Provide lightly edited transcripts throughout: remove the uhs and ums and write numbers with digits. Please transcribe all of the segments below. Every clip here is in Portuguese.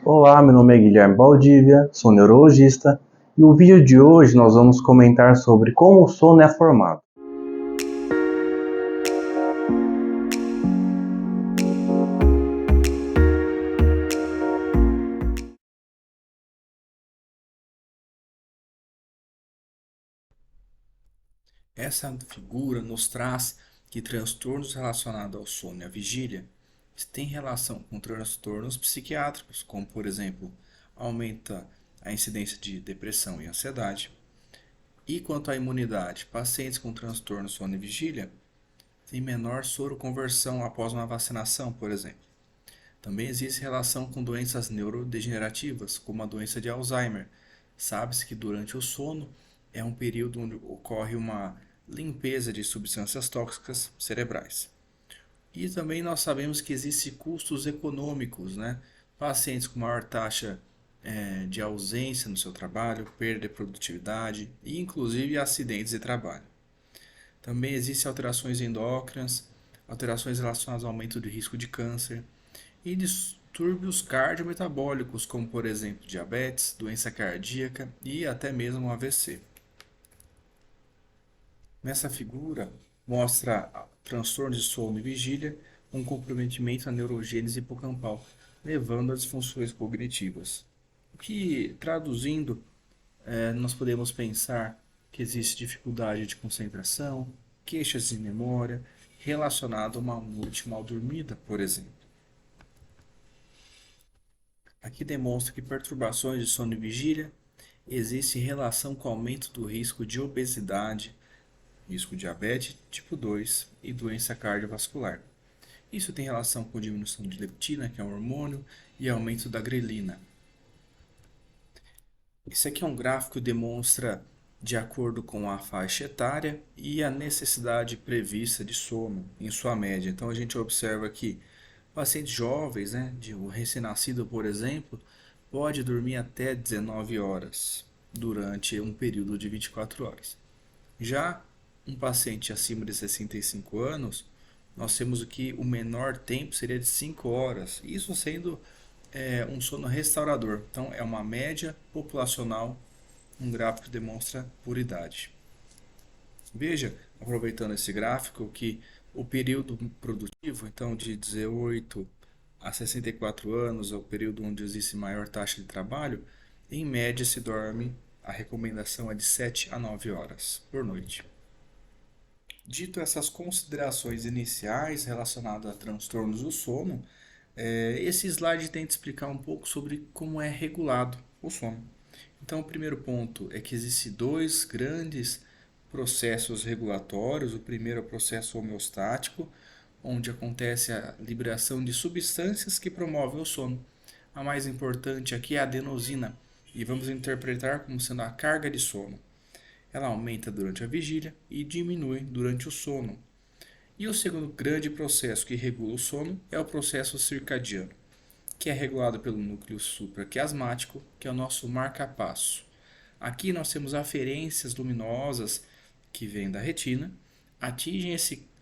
Olá, meu nome é Guilherme Valdívia, sou neurologista e o vídeo de hoje nós vamos comentar sobre como o sono é formado. Essa figura nos traz que transtornos relacionados ao sono e à vigília têm relação com transtornos psiquiátricos, como por exemplo, aumenta a incidência de depressão e ansiedade. E quanto à imunidade, pacientes com transtorno sono e vigília têm menor soroconversão após uma vacinação, por exemplo. Também existe relação com doenças neurodegenerativas, como a doença de Alzheimer. Sabe-se que durante o sono é um período onde ocorre uma limpeza de substâncias tóxicas cerebrais. E também nós sabemos que existem custos econômicos, né? Pacientes com maior taxa de ausência no seu trabalho, perda de produtividade e inclusive acidentes de trabalho. Também existem alterações endócrinas, alterações relacionadas ao aumento de risco de câncer, e distúrbios cardiometabólicos, como por exemplo diabetes, doença cardíaca e até mesmo AVC. Nessa figura, mostra transtorno de sono e vigília, um comprometimento à neurogênese hipocampal, levando a disfunções cognitivas. O que, traduzindo, nós podemos pensar que existe dificuldade de concentração, queixas de memória, relacionado a uma noite mal dormida, por exemplo. Aqui demonstra que perturbações de sono e vigília existe relação com o aumento do risco de obesidade, risco de diabetes tipo 2 e doença cardiovascular. Isso tem relação com diminuição de leptina, que é um hormônio, e aumento da grelina. Esse aqui é um gráfico que demonstra de acordo com a faixa etária e a necessidade prevista de sono em sua média. Então a gente observa que pacientes jovens, né, de um recém-nascido, por exemplo, pode dormir até 19 horas durante um período de 24 horas. Já um paciente acima de 65 anos, nós temos que o menor tempo seria de 5 horas, isso sendo um sono restaurador. Então, é uma média populacional, um gráfico que demonstra por idade. Veja, aproveitando esse gráfico, que o período produtivo, então de 18 a 64 anos, é o período onde existe maior taxa de trabalho, em média se dorme, a recomendação é de 7 a 9 horas por noite. Dito essas considerações iniciais relacionadas a transtornos do sono, esse slide tenta explicar um pouco sobre como é regulado o sono. Então, o primeiro ponto é que existem dois grandes processos regulatórios. O primeiro é o processo homeostático, onde acontece a liberação de substâncias que promovem o sono. A mais importante aqui é a adenosina, e vamos interpretar como sendo a carga de sono. Ela aumenta durante a vigília e diminui durante o sono. E o segundo grande processo que regula o sono é o processo circadiano, que é regulado pelo núcleo supraquiasmático, que é o nosso marca-passo. Aqui nós temos aferências luminosas que vêm da retina, atingem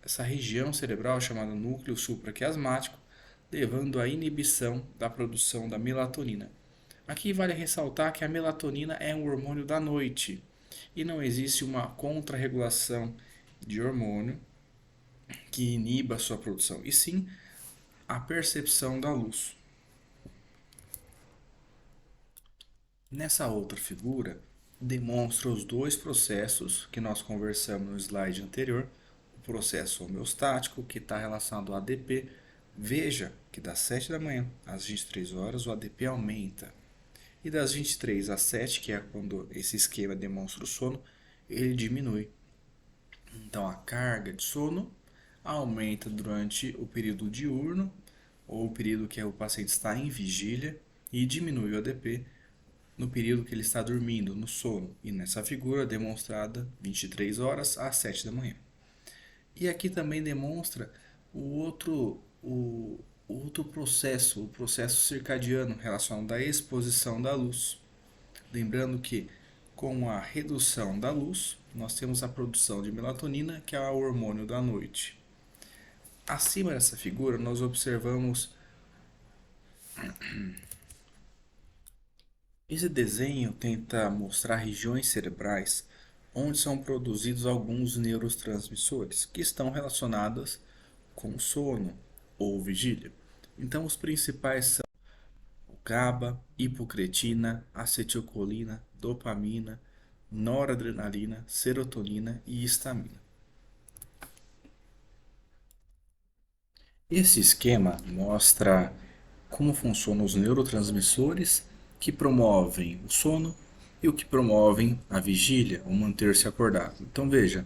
essa região cerebral chamada núcleo supraquiasmático, levando à inibição da produção da melatonina. Aqui vale ressaltar que a melatonina é um hormônio da noite e não existe uma contrarregulação de hormônio que iniba a sua produção, e sim a percepção da luz. Nessa outra figura, demonstra os dois processos que nós conversamos no slide anterior. O processo homeostático, que está relacionado ao ADP. Veja que das 7 da manhã às 23 horas o ADP aumenta. E das 23 às 7, que é quando esse esquema demonstra o sono, ele diminui. Então a carga de sono aumenta durante o período diurno, ou o período que o paciente está em vigília, e diminui o ADP no período que ele está dormindo, no sono. E nessa figura demonstrada 23 horas às 7 da manhã. E aqui também demonstra o outro processo, o processo circadiano relacionado à exposição da luz. Lembrando que com a redução da luz, nós temos a produção de melatonina, que é o hormônio da noite. Acima dessa figura, nós observamos Esse desenho tenta mostrar regiões cerebrais onde são produzidos alguns neurotransmissores que estão relacionados com sono ou vigília. Então, os principais são o GABA, hipocretina, acetilcolina, dopamina, noradrenalina, serotonina e histamina. Esse esquema mostra como funcionam os neurotransmissores que promovem o sono e o que promovem a vigília, o manter-se acordado. Então veja,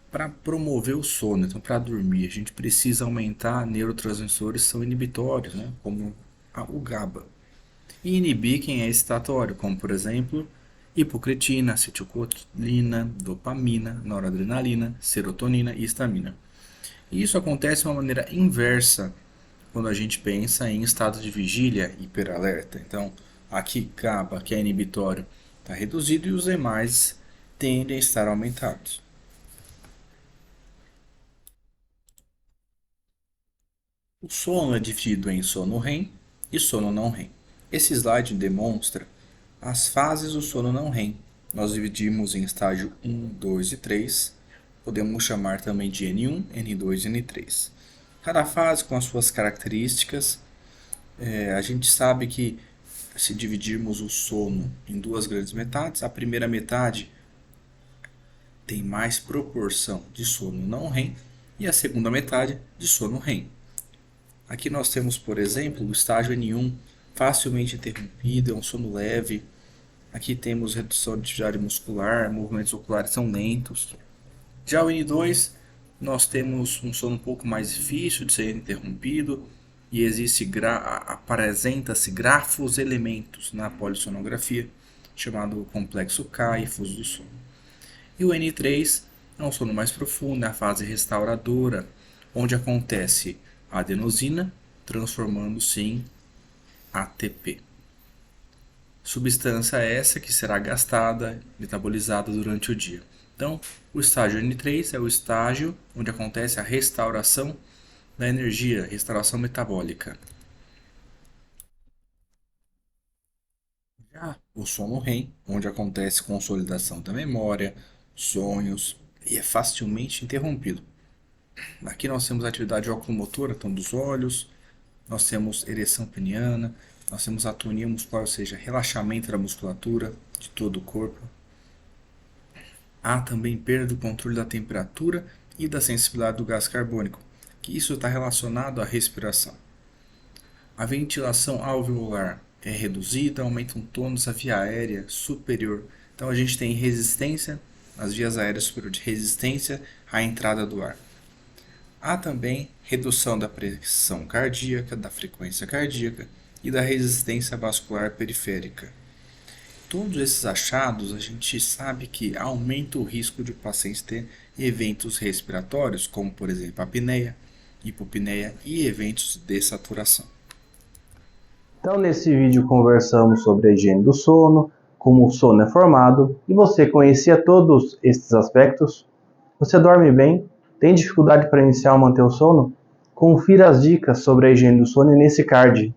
para promover o sono, então para dormir, a gente precisa aumentar neurotransmissores que são inibitórios, né, como o GABA, e inibir quem é excitatório, como por exemplo hipocretina, acetilcolina, dopamina, noradrenalina, serotonina e histamina. E isso acontece de uma maneira inversa quando a gente pensa em estado de vigília hiperalerta. Então, aqui GABA, que é inibitório, está reduzido e os demais tendem a estar aumentados. O sono é dividido em sono REM e sono não REM. Esse slide demonstra as fases do sono não REM. Nós dividimos em estágio 1, 2 e 3. Podemos chamar também de N1, N2 e N3. Cada fase com as suas características. A gente sabe que se dividirmos o sono em duas grandes metades, a primeira metade tem mais proporção de sono não REM e a segunda metade de sono REM. Aqui nós temos, por exemplo, o estágio N1, facilmente interrompido, é um sono leve. Aqui temos redução de atividade muscular, movimentos oculares são lentos. Já o N2, nós temos um sono um pouco mais difícil de ser interrompido e apresenta-se grafos elementos na polissonografia, chamado complexo K e fuso do sono. E o N3 é um sono mais profundo, é a fase restauradora, onde acontece a adenosina transformando-se em ATP. Substância essa que será gastada, metabolizada durante o dia. Então, o estágio N3 é o estágio onde acontece a restauração da energia, restauração metabólica. Já o sono REM, onde acontece consolidação da memória, sonhos e é facilmente interrompido. Aqui nós temos a atividade oculomotora, então dos olhos, nós temos ereção peniana, nós temos atonia muscular, ou seja, relaxamento da musculatura de todo o corpo. Há também perda do controle da temperatura e da sensibilidade do gás carbônico, que isso está relacionado à respiração. A ventilação alveolar é reduzida, aumenta um tônus da via aérea superior. Então a gente tem resistência nas vias aéreas superiores, resistência à entrada do ar. Há também redução da pressão cardíaca, da frequência cardíaca e da resistência vascular periférica. Todos esses achados a gente sabe que aumenta o risco de o paciente ter eventos respiratórios, como por exemplo apneia, hipopneia e eventos de dessaturação. Então, nesse vídeo conversamos sobre a higiene do sono, como o sono é formado, e você conhecia todos esses aspectos? Você dorme bem? Tem dificuldade para iniciar ou manter o sono? Confira as dicas sobre a higiene do sono nesse card.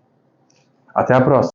Até a próxima!